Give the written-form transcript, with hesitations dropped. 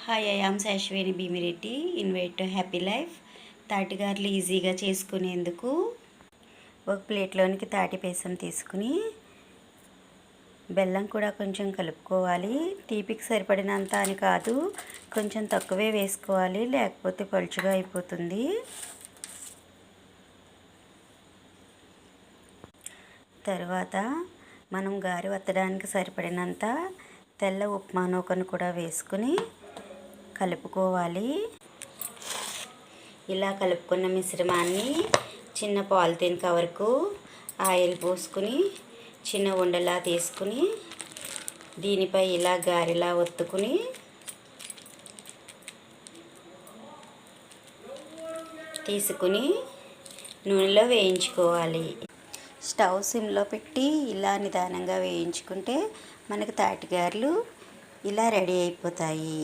Hi, I am Shashwini Bhimireddy. Invite to happy life. తాటిగారెలు ఈజీగా చేసుకునేందుకు ఒక ప్లేట్లోనికి తాటి బేసం తీసుకుని బెల్లం కూడా కొంచెం కలుపుకోవాలి. తీపికి సరిపడినంత అని కాదు, కొంచెం తక్కువే వేసుకోవాలి, లేకపోతే పలుచుగా అయిపోతుంది. తర్వాత మనం గారె వత్తడానికి సరిపడినంత తెల్ల ఉప్మా నూకను కూడా వేసుకుని కలుపుకోవాలి. ఇలా కలుపుకున్న మిశ్రమాన్ని చిన్న పాలిథిన్ కవర్కు ఆయిల్ పోసుకుని చిన్న ఉండలా తీసుకుని దీనిపై ఇలా గారెలా ఒత్తుకుని తీసుకుని నూనెలో వేయించుకోవాలి. స్టవ్ సిమ్లో పెట్టి ఇలా నిదానంగా వేయించుకుంటే మనకు తాటిగారెలు ఇలా రెడీ అయిపోతాయి.